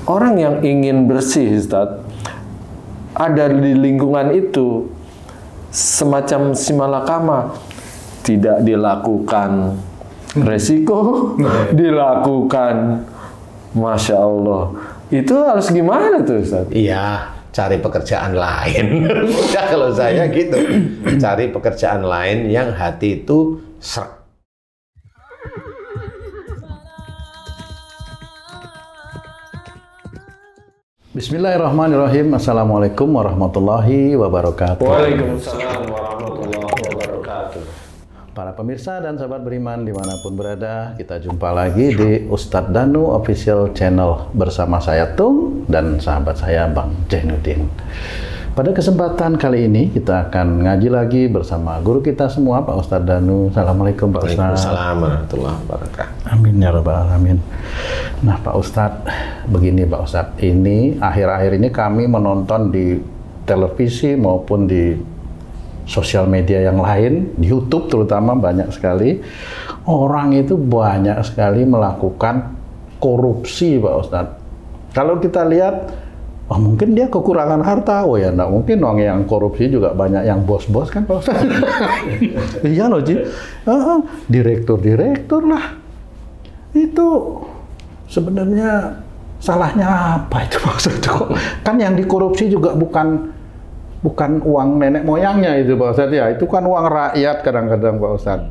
orang yang ingin bersih, Ustaz, ada di lingkungan itu semacam simalakama, tidak dilakukan, resiko dilakukan. Masya Allah, itu harus gimana tuh, Ustaz? Iya, cari pekerjaan lain. Ya, kalau saya gitu, cari pekerjaan lain yang hati itu serak. Bismillahirrahmanirrahim. Assalamualaikum warahmatullahi wabarakatuh. Waalaikumsalam warahmatullahi wabarakatuh. Para pemirsa dan sahabat beriman dimanapun berada, kita jumpa lagi di Ustadz Danu Official Channel bersama saya Tung dan sahabat saya Bang Jainuddin. Pada kesempatan kali ini kita akan ngaji lagi bersama guru kita semua, Pak Ustadz Danu. Assalamualaikum Pak Ustadz. Waalaikumsalam warahmatullahi wabarakatuh. Amin ya rabbal alamin. Nah Pak Ustadz, begini Pak Ustadz, ini akhir-akhir ini kami menonton di televisi maupun di sosial media yang lain, di YouTube terutama, banyak sekali orang itu banyak sekali melakukan korupsi Pak Ustadz. Kalau kita lihat, oh mungkin dia kekurangan harta, oh ya enggak mungkin dong, yang korupsi juga banyak yang bos-bos kan Pak Ustadz. Iya loh Ji, direktur-direktur lah. Itu sebenarnya salahnya apa itu Pak Ustadz? Kan yang dikorupsi juga bukan uang nenek moyangnya itu Pak Ustadz ya, itu kan uang rakyat kadang-kadang Pak Ustadz.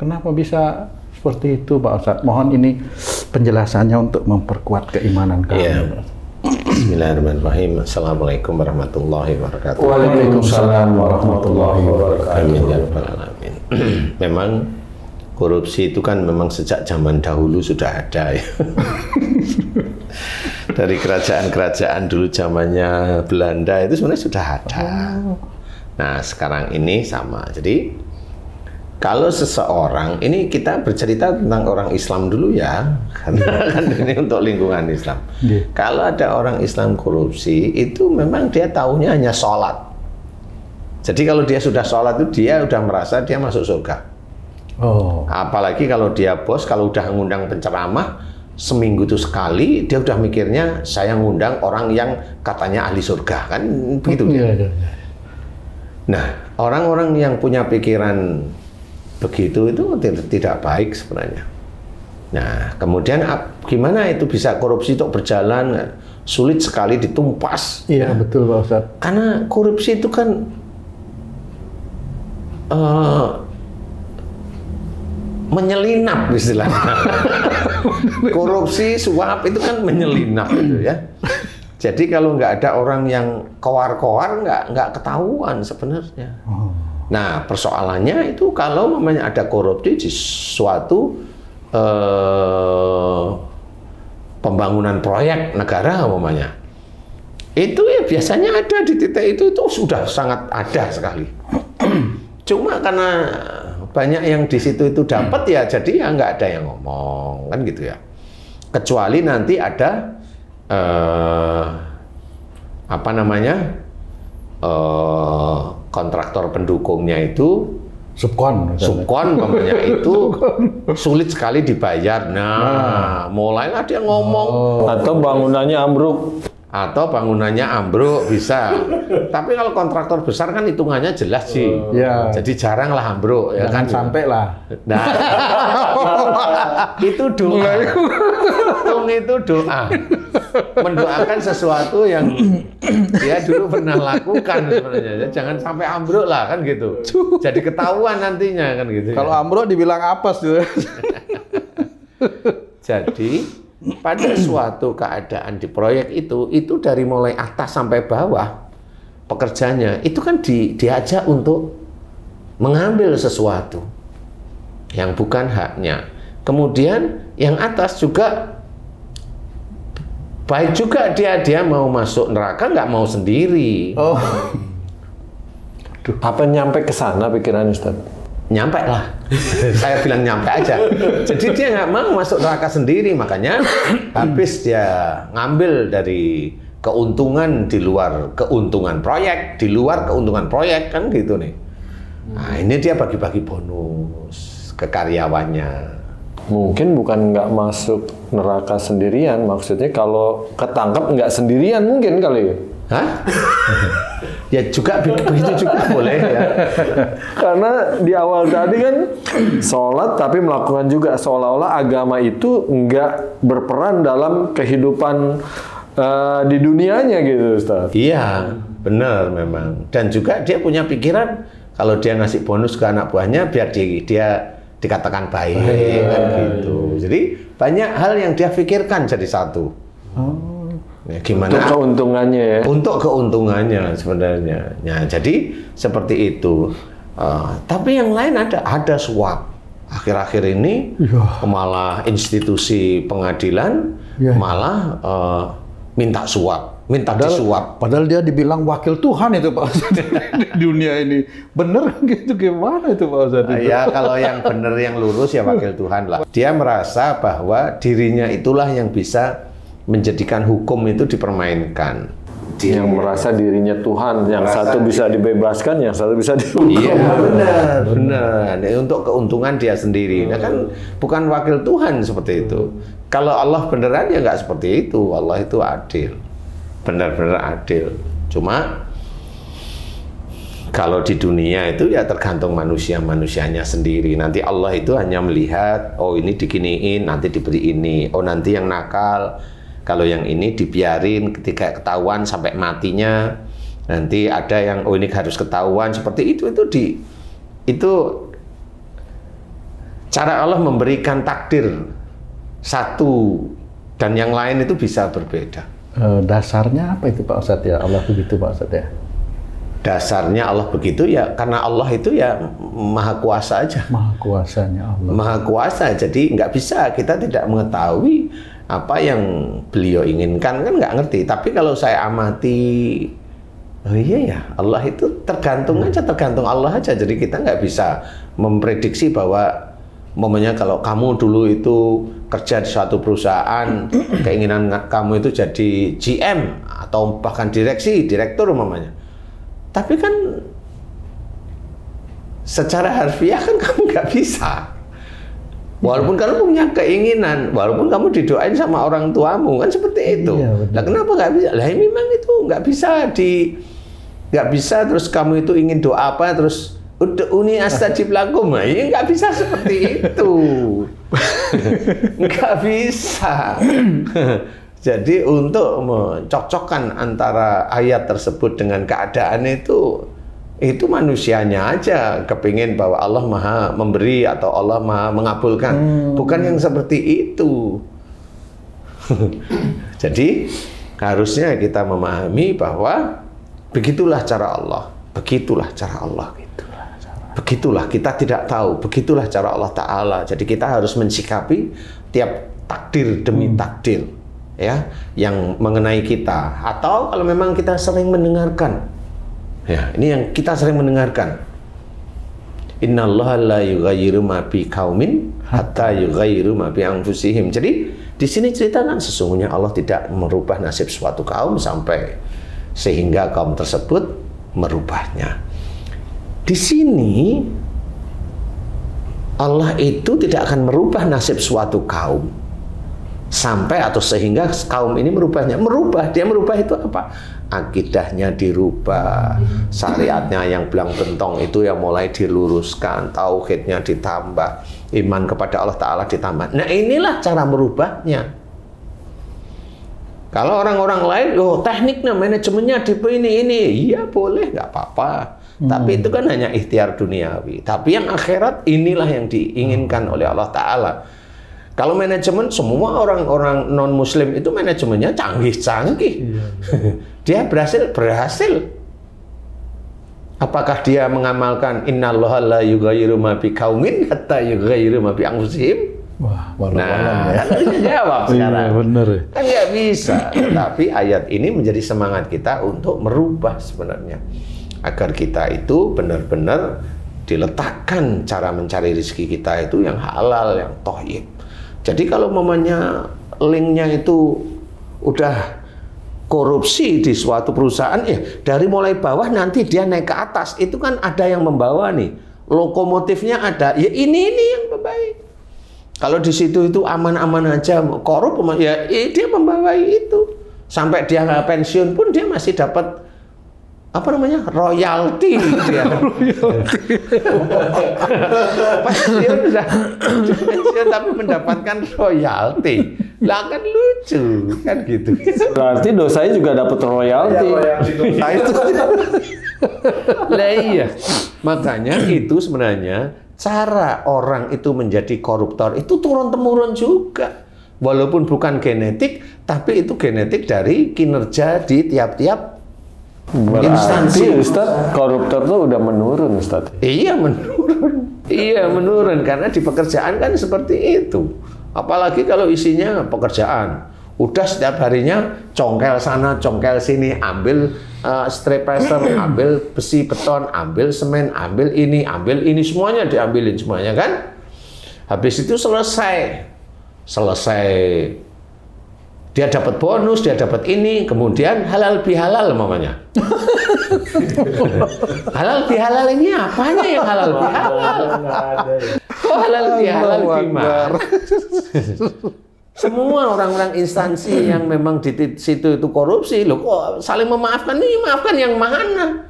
Kenapa bisa seperti itu Pak Ustadz? Mohon ini penjelasannya untuk memperkuat keimanan kami. Yeah. Bismillahirrahmanirrahim. Assalamualaikum warahmatullahi wabarakatuh. Waalaikumsalam warahmatullahi wabarakatuh. Amin ya rabbal alamin. Memang korupsi itu kan memang sejak zaman dahulu sudah ada ya. Dari kerajaan-kerajaan dulu zamannya Belanda itu sebenarnya sudah ada. Nah sekarang ini sama. Jadi kalau seseorang, ini kita bercerita tentang orang Islam dulu ya, karena kan ini untuk lingkungan Islam. Kalau ada orang Islam korupsi, itu memang dia taunya hanya sholat. Jadi kalau dia sudah sholat itu dia udah merasa dia masuk surga. Oh. Apalagi kalau dia bos, kalau udah ngundang penceramah, seminggu itu sekali, dia udah mikirnya saya ngundang orang yang katanya ahli surga, kan begitu. Nah, orang-orang yang punya pikiran begitu itu tidak baik sebenarnya. Nah, kemudian gimana itu bisa korupsi untuk berjalan? Sulit sekali ditumpas. Iya, betul Pak Ustadz. Karena korupsi itu kan menyelinap istilahnya. Korupsi, suap itu kan menyelinap gitu ya. Jadi kalau nggak ada orang yang kowar-kowar nggak ketahuan sebenarnya. Nah persoalannya itu kalau namanya ada korupsi di suatu pembangunan proyek negara umpamanya, itu ya biasanya ada di titik itu sudah sangat ada sekali. Cuma karena banyak yang di situ itu dapat ya, jadi ya nggak ada yang ngomong kan gitu ya. Kecuali nanti ada apa namanya kontraktor pendukungnya itu subkon namanya itu sulit sekali dibayar. Nah, mulailah dia ngomong. Atau bangunannya ambruk. Atau bangunannya ambruk bisa. Tapi kalau kontraktor besar kan hitungannya jelas sih. Ya. Jadi jarang lah ambruk ya kan. Sampai lah. Nah, itu doa. Tung itu doa. Mendoakan sesuatu yang dia dulu pernah lakukan sebenarnya. Jangan sampai ambruk lah kan gitu. Jadi ketahuan nantinya kan gitu. Kalau ambruk dibilang apes gitu. Jadi pada suatu keadaan di proyek itu dari mulai atas sampai bawah pekerjanya itu kan diajak untuk mengambil sesuatu yang bukan haknya. Kemudian yang atas juga baik juga dia mau masuk neraka nggak mau sendiri. Oh. Apa nyampe ke sana pikiran Ustaz? Nyampe lah. Saya bilang nyampe aja. Jadi dia nggak mau masuk neraka sendiri, makanya habis dia ngambil dari keuntungan di luar keuntungan proyek kan gitu nih. Nah ini dia bagi-bagi bonus ke karyawannya. Mungkin bukan nggak masuk neraka sendirian, maksudnya kalau ketangkap nggak sendirian mungkin kali ya. Hah? Ya juga begitu juga boleh ya. Karena di awal tadi kan sholat tapi melakukan juga seolah-olah agama itu nggak berperan dalam kehidupan di dunianya gitu, Ustaz. Iya, benar memang. Dan juga dia punya pikiran kalau dia ngasih bonus ke anak buahnya biar dia dikatakan baik kan gitu. Jadi banyak hal yang dia pikirkan jadi satu. Ya, gimana? Untuk keuntungannya ya. Untuk keuntungannya sebenarnya. Ya, jadi seperti itu. Tapi yang lain ada suap. Akhir-akhir ini malah institusi pengadilan malah minta suap, minta disuap. Padahal dia dibilang wakil Tuhan itu Pak Ustadz di dunia ini. Bener gitu gimana itu Pak Ustadz? Ya kalau yang benar yang lurus ya wakil Tuhan lah. Dia merasa bahwa dirinya itulah yang bisa menjadikan hukum itu dipermainkan. Yang merasa dirinya Tuhan, yang satu bisa dibebaskan, yang satu bisa dihukum. Iya benar. Untuk keuntungan dia sendiri. Nah kan bukan wakil Tuhan seperti itu. Kalau Allah beneran ya nggak seperti itu. Allah itu adil, benar-benar adil. Cuma kalau di dunia itu ya tergantung manusianya sendiri. Nanti Allah itu hanya melihat, oh ini diginiin, nanti diberi ini. Oh nanti yang nakal, kalau yang ini dibiarin ketika ketahuan sampai matinya. Nanti ada yang, oh ini harus ketahuan seperti itu. Itu cara Allah memberikan takdir satu dan yang lain itu bisa berbeda. Dasarnya apa itu Pak Ustadz ya? Allah begitu Pak Ustadz ya? Dasarnya Allah begitu ya karena Allah itu ya maha kuasa aja. Maha kuasanya Allah. Maha kuasa, jadi nggak bisa kita tidak mengetahui apa yang beliau inginkan, kan nggak ngerti. Tapi kalau saya amati, oh iya ya Allah itu tergantung aja, tergantung Allah aja. Jadi kita nggak bisa memprediksi bahwa momennya kalau kamu dulu itu kerja di suatu perusahaan, keinginan kamu itu jadi GM atau bahkan direktur umpamanya. Tapi kan secara harfiah kan kamu nggak bisa. Walaupun kamu punya keinginan, walaupun kamu didoain sama orang tuamu, kan seperti itu. Nah kenapa nggak bisa? Lah memang itu nggak bisa terus kamu itu ingin doa apa terus Uni astajib lakum, ya nggak bisa seperti itu, nggak bisa. Jadi untuk mencocokkan antara ayat tersebut dengan keadaan itu manusianya aja kepingin bahwa Allah maha memberi atau Allah maha mengabulkan, bukan yang seperti itu. Jadi harusnya kita memahami bahwa begitulah cara Allah, begitulah cara Allah. Begitulah, kita tidak tahu, begitulah cara Allah Ta'ala. Jadi kita harus mensikapi tiap takdir demi takdir ya, yang mengenai kita. Atau kalau memang kita sering mendengarkan, ya ini yang kita sering mendengarkan, innallaha la yughayyiru ma bi qaumin hatta yughayyiru ma bi anfusihim. Jadi di sini ceritakan sesungguhnya Allah tidak merubah nasib suatu kaum sampai sehingga kaum tersebut merubahnya. Di sini Allah itu tidak akan merubah nasib suatu kaum sampai atau sehingga kaum ini merubahnya. Dia merubah itu apa? Akidahnya dirubah, syariatnya yang belang bentong itu yang mulai diluruskan, tauhidnya ditambah, iman kepada Allah Ta'ala ditambah. Nah inilah cara merubahnya. Kalau orang-orang lain, oh tekniknya, manajemennya tipe ini, iya boleh, nggak apa-apa. Tapi itu kan hanya ikhtiar duniawi. Tapi yang akhirat inilah yang diinginkan oleh Allah Ta'ala. Kalau manajemen, semua orang-orang non-muslim itu manajemennya canggih-canggih. Dia berhasil. Apakah dia mengamalkan innallaha la yughayyiru ma bi qaumin hatta yughayyiru ma bi anfusihim? Wah, nah, kan bisa jawab sekarang. Iya, bener. Kan nggak bisa. Tapi ayat ini menjadi semangat kita untuk merubah sebenarnya. Agar kita itu benar-benar diletakkan cara mencari rezeki kita itu yang halal, yang thayyib. Jadi kalau momennya linknya itu udah korupsi di suatu perusahaan, ya dari mulai bawah nanti dia naik ke atas, itu kan ada yang membawa nih, lokomotifnya ada, ya ini yang baik. Kalau di situ itu aman-aman aja, korup ya dia membawai itu. Sampai dia nggak pensiun pun dia masih dapat apa namanya, royalti dia. pensiun tapi mendapatkan royalti. Lah kan lucu kan gitu. Berarti dosanya juga dapat royalti. Nah itu. Lah iya. Makanya itu sebenarnya cara orang itu menjadi koruptor itu turun-temurun juga. Walaupun bukan genetik, tapi itu genetik dari kinerja di tiap-tiap instansi. Ustaz, koruptor tuh udah menurun, Ustaz. Iya menurun. Iya menurun karena di pekerjaan kan seperti itu. Apalagi kalau isinya pekerjaan. Udah setiap harinya congkel sana, congkel sini, ambil strip pressure, ambil besi beton, ambil semen, ambil ini, semuanya diambilin semuanya kan. Habis itu selesai dia dapat bonus, dia dapat ini, kemudian halal bihalal mamanya. Halal bihalal ini apanya yang halal bihalal? Kok halal bihalal gimana? Semua orang-orang instansi yang memang di situ itu korupsi, loh kok saling memaafkan, ini maafkan yang mana?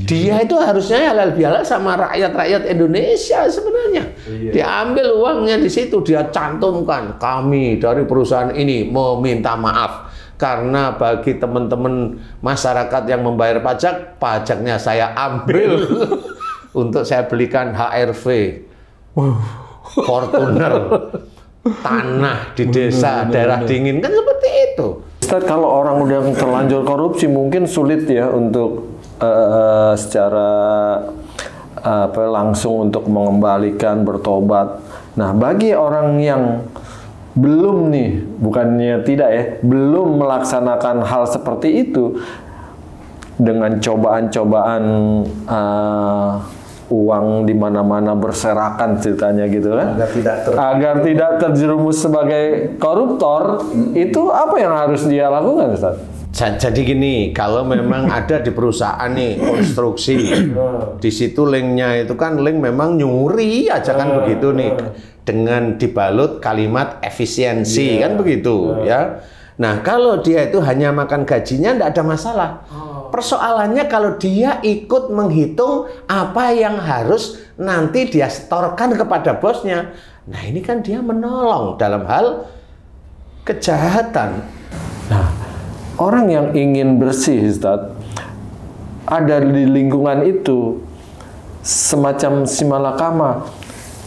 Dia itu harusnya halal bihalal sama rakyat-rakyat Indonesia sebenarnya. Diambil uangnya di situ, dia cantumkan kami dari perusahaan ini meminta maaf karena bagi teman-teman masyarakat yang membayar pajak, pajaknya saya ambil untuk saya belikan HRV, Fortuner, tanah di desa, daerah dingin, kan seperti itu. Ustaz, kalau orang udah terlanjur korupsi mungkin sulit ya untuk secara langsung untuk mengembalikan, bertobat. Nah, bagi orang yang belum nih, bukannya tidak ya, belum melaksanakan hal seperti itu dengan cobaan-cobaan uang di mana-mana berserakan ceritanya gitu kan, agar tidak terjerumus sebagai koruptor, itu apa yang harus dia lakukan, Ustaz? Jadi gini, kalau memang ada di perusahaan nih konstruksi, di situ linknya itu kan link memang nyuri aja kan begitu nih, dengan dibalut kalimat efisiensi kan begitu ya. Nah kalau dia itu hanya makan gajinya tidak ada masalah. Persoalannya kalau dia ikut menghitung apa yang harus nanti dia setorkan kepada bosnya. Nah ini kan dia menolong dalam hal kejahatan. Nah, orang yang ingin bersih, Ustaz, ada di lingkungan itu semacam simalakama,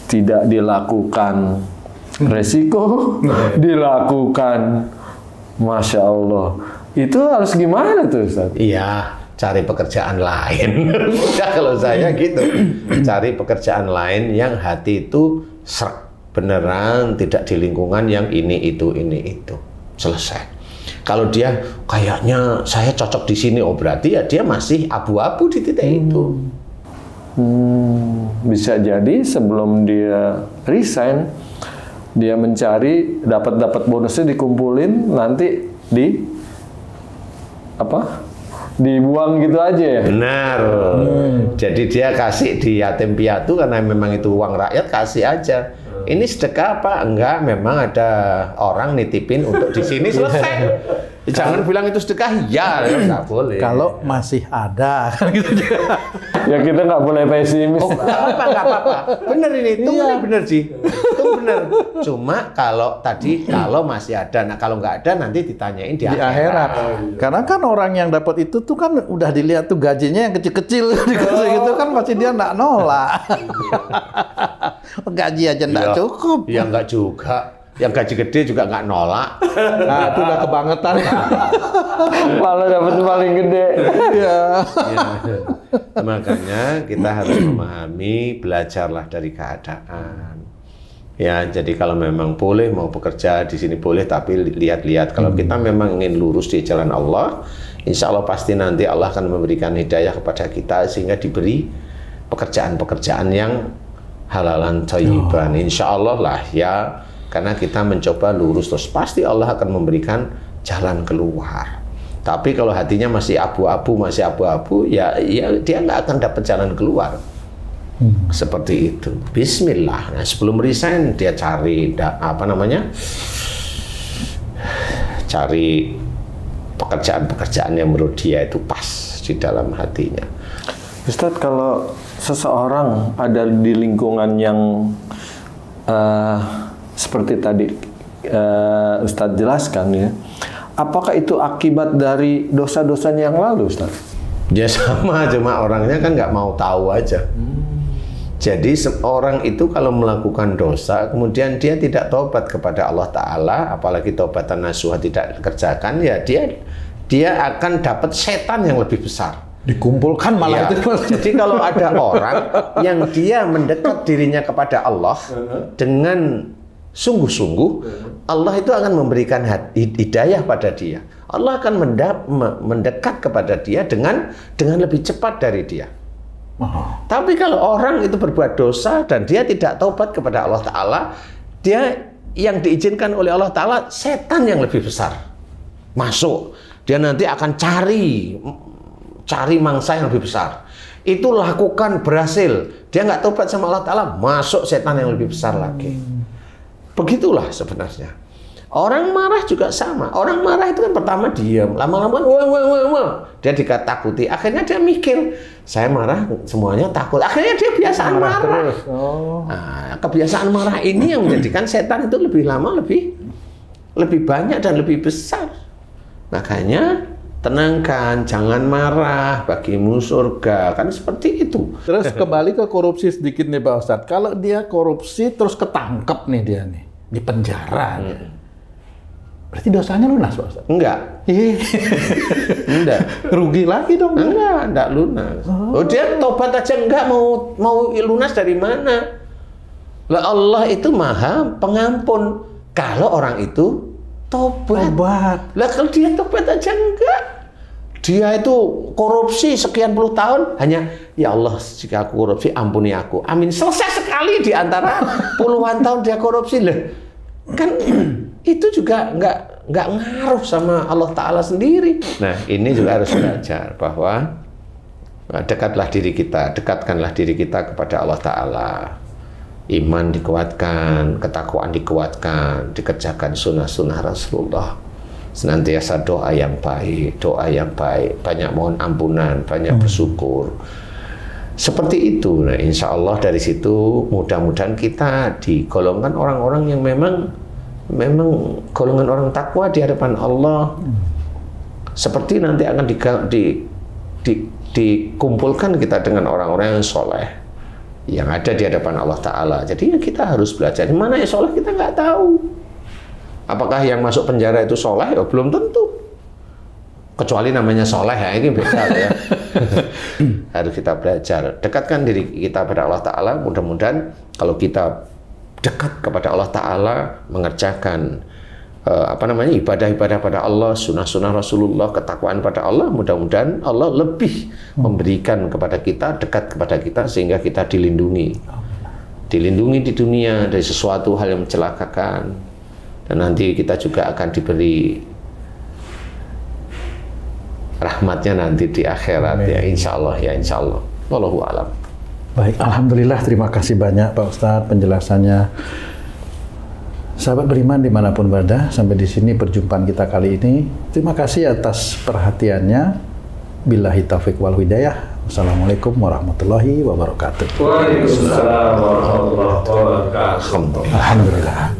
tidak dilakukan, resiko dilakukan. Masya Allah, itu harus gimana tuh, Ustaz? Iya, cari pekerjaan lain. Udah kalau saya gitu, cari pekerjaan lain yang hati itu serak, beneran tidak di lingkungan yang ini itu selesai. Kalau dia kayaknya saya cocok di sini, oh berarti ya dia masih abu-abu di titik itu. Bisa jadi sebelum dia resign, dia mencari dapat bonusnya dikumpulin, nanti dibuang gitu aja ya. Benar. Jadi dia kasih di yatim piatu karena memang itu uang rakyat, kasih aja. Ini sedekah apa? Enggak, memang ada orang nitipin untuk di sini, selesai. Jangan bilang itu sedekah, ya nggak boleh. Kalau masih ada kan gitu. Ya kita nggak boleh pesimis. Oh, nggak apa-apa. Bener ini, itu bener sih. Itu bener. Cuma kalau masih ada, nah kalau nggak ada nanti ditanyain di akhirat. Karena kan orang yang dapat itu tuh kan udah dilihat tuh gajinya yang kecil-kecil gitu kan pasti dia nggak nolak. Gaji aja nggak cukup. Ya nggak juga. Yang gaji gede juga nggak nolak. Nah, itu udah kebangetan. Malah dapat paling gede. Iya. Ya. Makanya kita harus memahami, belajarlah dari keadaan. Ya, jadi kalau memang boleh mau bekerja di sini boleh, tapi lihat-lihat. Kalau kita memang ingin lurus di jalan Allah, insya Allah pasti nanti Allah akan memberikan hidayah kepada kita sehingga diberi pekerjaan-pekerjaan yang halalan thayyiban. Insya Allah lah ya. Karena kita mencoba lurus terus, pasti Allah akan memberikan jalan keluar. Tapi kalau hatinya masih abu-abu, ya dia nggak akan dapat jalan keluar. Seperti itu. Bismillah. Nah, sebelum resign dia cari cari pekerjaan-pekerjaan yang menurut dia itu pas di dalam hatinya. Ustadz, kalau seseorang ada di lingkungan yang seperti tadi Ustadz jelaskan ya, apakah itu akibat dari dosa-dosanya yang lalu, Ustadz? Ya sama, cuma orangnya kan nggak mau tahu aja. Jadi seorang itu kalau melakukan dosa, kemudian dia tidak tobat kepada Allah Ta'ala, apalagi tobatan nasuha tidak dikerjakan, ya dia akan dapat setan yang lebih besar. Dikumpulkan malah Ya, itu. jadi kalau ada orang yang dia mendekat dirinya kepada Allah dengan sungguh-sungguh, Allah itu akan memberikan hidayah pada dia. Allah akan mendekat kepada dia dengan lebih cepat dari dia. Tapi kalau orang itu berbuat dosa dan dia tidak taubat kepada Allah Ta'ala, dia yang diizinkan oleh Allah Ta'ala, setan yang lebih besar masuk. Dia nanti akan cari mangsa yang lebih besar. Itu lakukan, berhasil. Dia nggak taubat sama Allah Ta'ala, masuk setan yang lebih besar lagi. Begitulah sebenarnya. Orang marah juga sama. Orang marah itu kan pertama diam, lama-lama dia ditakuti. Akhirnya dia mikir, saya marah semuanya takut. Akhirnya dia biasaan marah. Nah, kebiasaan marah ini yang menjadikan setan itu lebih lama, lebih banyak dan lebih besar. Makanya tenangkan, jangan marah, bagimu surga. Kan seperti itu. Terus kembali ke korupsi sedikit nih Pak Ustadz. Kalau dia korupsi terus ketangkep nih dia nih di penjara. Berarti dosanya lunas, Pak Ustadz? Enggak. Enggak. Rugi lagi dong. Enggak lunas. Oh, dia tobat aja enggak, mau lunas dari mana? Lah Allah itu Maha Pengampun. Kalau orang itu tobat. Lah kalau dia tobat aja enggak. Dia itu korupsi sekian puluh tahun, hanya ya Allah jika aku korupsi ampuni aku. Amin. Selesai sekali di antara puluhan tahun dia korupsi. Lah kan itu juga nggak ngaruh sama Allah Ta'ala sendiri. Nah ini juga harus belajar bahwa dekatkanlah diri kita kepada Allah Ta'ala. Iman dikuatkan, ketakwaan dikuatkan, dikerjakan sunnah-sunnah Rasulullah. Senantiasa doa yang baik, banyak mohon ampunan, banyak bersyukur. Seperti itu. Nah, insya Allah dari situ mudah-mudahan kita digolongkan orang-orang yang memang golongan orang takwa di hadapan Allah. Seperti nanti akan dikumpulkan kita dengan orang-orang yang soleh yang ada di hadapan Allah Ta'ala. Jadi ya kita harus belajar. Mana yang soleh kita nggak tahu. Apakah yang masuk penjara itu soleh? Ya belum tentu. Kecuali namanya soleh, ya ini beda ya. Harus kita belajar. Dekatkan diri kita pada Allah Ta'ala. Mudah-mudahan kalau kita dekat kepada Allah Ta'ala, mengerjakan ibadah-ibadah pada Allah, sunnah-sunnah Rasulullah, ketakwaan pada Allah, mudah-mudahan Allah lebih memberikan kepada kita, dekat kepada kita, sehingga kita dilindungi di dunia dari sesuatu hal yang mencelakakan, dan nanti kita juga akan diberi rahmatnya nanti di akhirat. Amin. Ya insya Allah. Wallahu a'lam. Baik, alhamdulillah, terima kasih banyak Pak Ustadz penjelasannya. Sahabat beriman dimanapun berada, sampai di sini perjumpaan kita kali ini. Terima kasih atas perhatiannya. Billahi taufiq wal hidayah. Wassalamualaikum warahmatullahi wabarakatuh. Waalaikumsalam warahmatullahi wabarakatuh. Alhamdulillah.